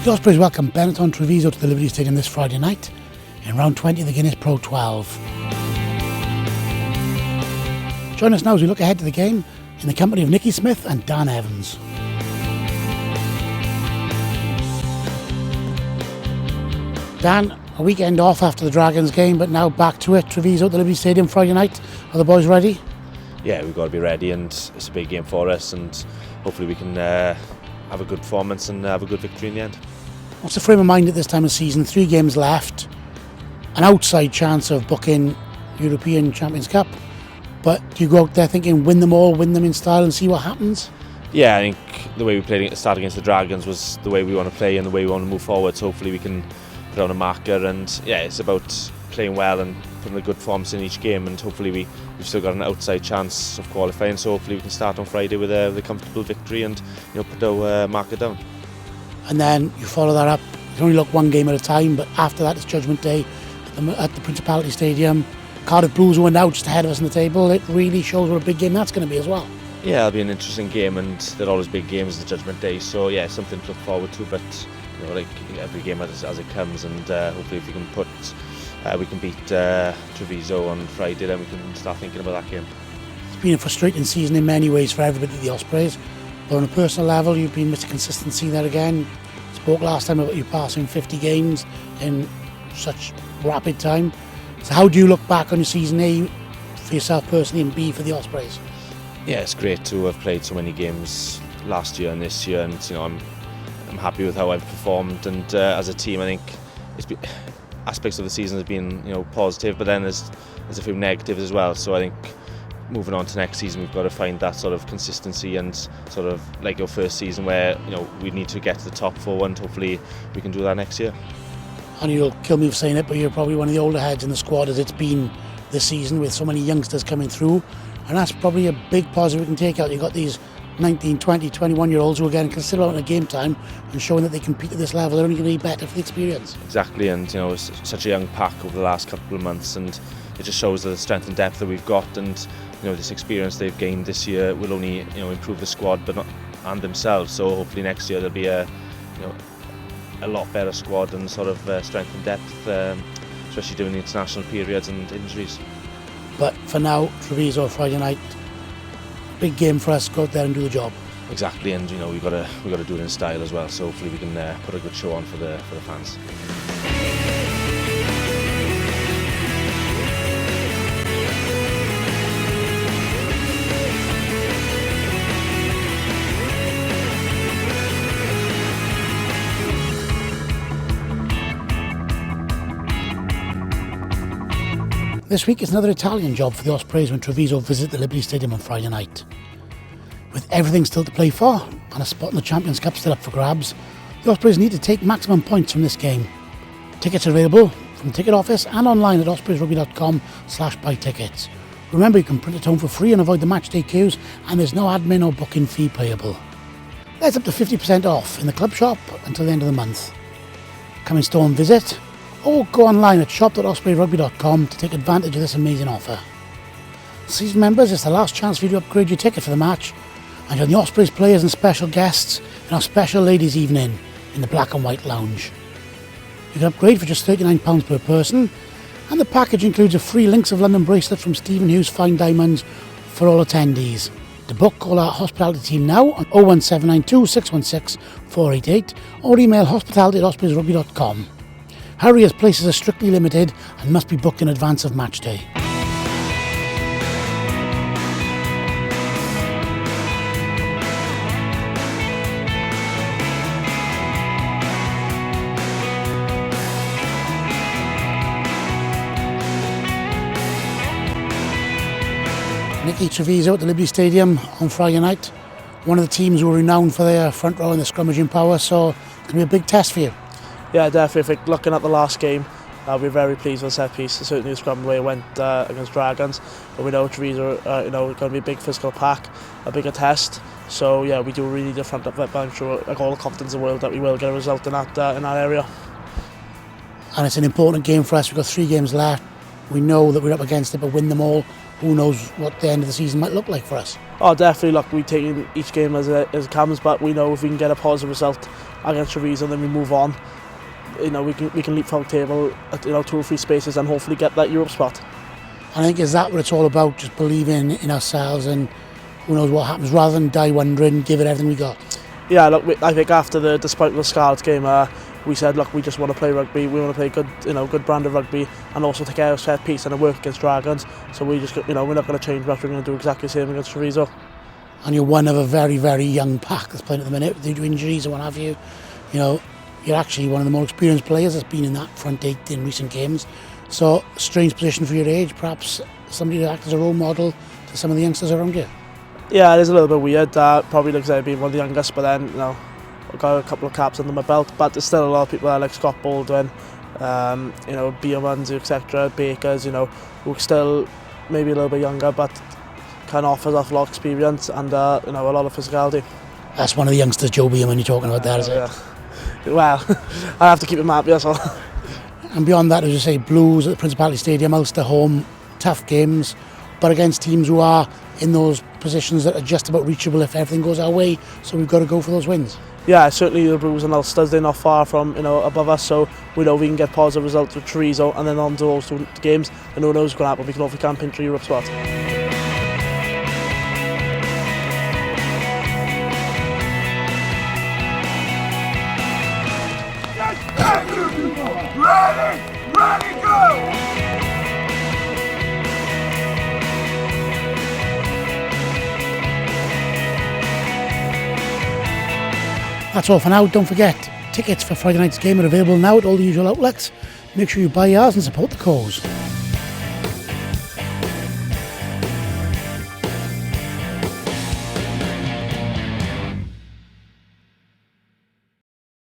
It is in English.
The Ospreys welcome Benetton Treviso to the Liberty Stadium this Friday night in round 20 of the Guinness Pro 12. Join us now as we look ahead to the game in the company of Nicky Smith and Dan Evans. Dan, a weekend off after the Dragons game, but now back to it. Treviso at the Liberty Stadium Friday night. Are the boys ready? Yeah, we've got to be ready, and it's a big game for us, and hopefully we can have a good performance and have a good victory in the end. What's the frame of mind at this time of season? 3 games left, an outside chance of booking European Champions Cup, but do you go out there thinking win them all, win them in style and see what happens? Yeah, I think the way we played at the start against the Dragons was the way we want to play and the way we want to move forward, so hopefully we can put on a marker, and yeah, it's about playing well and putting a good performance in each game, and hopefully we've still got an outside chance of qualifying, so hopefully we can start on Friday with a comfortable victory and put our marker down. And then you follow that up. You can only look one game at a time, but after that it's Judgment Day at the Principality Stadium. Cardiff Blues were now just ahead of us on the table. It really shows what a big game that's going to be as well. Yeah, it'll be an interesting game, and they're always big games, the Judgment Day, so yeah, something to look forward to, but like every game as it comes, and hopefully if we can beat Treviso on Friday, then we can start thinking about that game. It's been a frustrating season in many ways for everybody at the Ospreys, but on a personal level you've been Mr. Consistency there again. Spoke last time about you passing 50 games in such rapid time. So how do you look back on your season, A, for yourself personally, and B, for the Ospreys? Yeah, it's great to have played so many games last year and this year, and I'm happy with how I've performed, and as a team I think it's been, aspects of the season have been positive, but then there's a few negatives as well, so I think moving on to next season we've got to find that sort of consistency, and sort of like your first season where we need to get to the top 4, and hopefully we can do that next year. And you'll kill me for saying it, but you're probably one of the older heads in the squad as it's been this season, with so many youngsters coming through, and that's probably a big positive we can take out. You've got these 19, 20, 21-year-olds who are getting considerable amount of game time and showing that they compete at this level. They're only going to be better for the experience. Exactly, and it's such a young pack over the last couple of months, and it just shows the strength and depth that we've got, and this experience they've gained this year will only improve the squad and themselves. So hopefully next year there'll be a lot better squad and sort of strength and depth, especially during the international periods and injuries. But for now, Treviso Friday night, big game for us. Go out there and do the job. Exactly, and we've got to do it in style as well. So hopefully we can put a good show on for the fans. This week is another Italian job for the Ospreys when Treviso visit the Liberty Stadium on Friday night. With everything still to play for and a spot in the Champions Cup still up for grabs, the Ospreys need to take maximum points from this game. Tickets are available from the ticket office and online at ospreysrugby.com/buy tickets. Remember, you can print at home for free and avoid the matchday queues, and there's no admin or booking fee payable. There's up to 50% off in the club shop until the end of the month. Come in store and visit, or go online at shop.ospreyrugby.com to take advantage of this amazing offer. Season members, it's the last chance for you to upgrade your ticket for the match and join the Ospreys players and special guests in our special ladies' evening in the Black and White Lounge. You can upgrade for just £39 per person, and the package includes a free Links of London bracelet from Stephen Hughes Fine Diamonds for all attendees. To book, call our hospitality team now on 01792 616 488 or email hospitality@ospreysrugby.com. Hurry, as places are strictly limited and must be booked in advance of match day. Nicky, Treviso at the Liberty Stadium on Friday night. One of the teams who are renowned for their front row and their scrummaging power, so it's going to be a big test for you. Yeah, definitely. I think looking at the last game, we're very pleased with the set piece. Certainly the scrum the way it went against Dragons, but we know Treviso are going to be a big physical pack, a bigger test. So yeah, we do really need the front of that bench. Like all the confidence in the world that we will get a result in that area. And it's an important game for us. We've got 3 games left. We know that we're up against it, but win them all, who knows what the end of the season might look like for us. Oh, definitely. Look, we take each game as it comes, but we know if we can get a positive result against Treviso, then we move on. We can leapfrog table at 2 or 3 spaces and hopefully get that Europe spot. And I think is that what it's all about, just believing in ourselves and who knows what happens, rather than die wondering, give it everything we got. Yeah, look, I think after despite the Scarlets game, we said, look, we just want to play rugby, we want to play good brand of rugby, and also take care of set piece and work against Dragons. So we just, we're not going to change much. We're going to do exactly the same against Treviso. And you're one of a very, very young pack that's playing at the minute, due to injuries and what have you. You're actually one of the more experienced players that's been in that front 8 in recent games. So, strange position for your age, perhaps somebody to act as a role model to some of the youngsters around you. Yeah, it is a little bit weird. Probably looks like being one of the youngest, but then, I've got a couple of caps under my belt. But there's still a lot of people like Scott Baldwin, Beermans, etc., Bakers, who are still maybe a little bit younger, but kind of offers off a lot of experience and, a lot of physicality. That's one of the youngsters, Joe Beerman, you're talking about there, is it? Yeah. Well, I have to keep him happy, that's all. And beyond that, as you say, Blues at the Principality Stadium, Ulster home, tough games, but against teams who are in those positions that are just about reachable if everything goes our way, so we've got to go for those wins. Yeah, certainly the Blues and Ulsters, they're not far from above us, so we know we can get positive results with Treviso and then on to those 2 games, and who knows what's going to happen. We can hopefully camp into Europe spot. Ready, go! That's all for now. Don't forget, tickets for Friday night's game are available now at all the usual outlets. Make sure you buy yours and support the cause.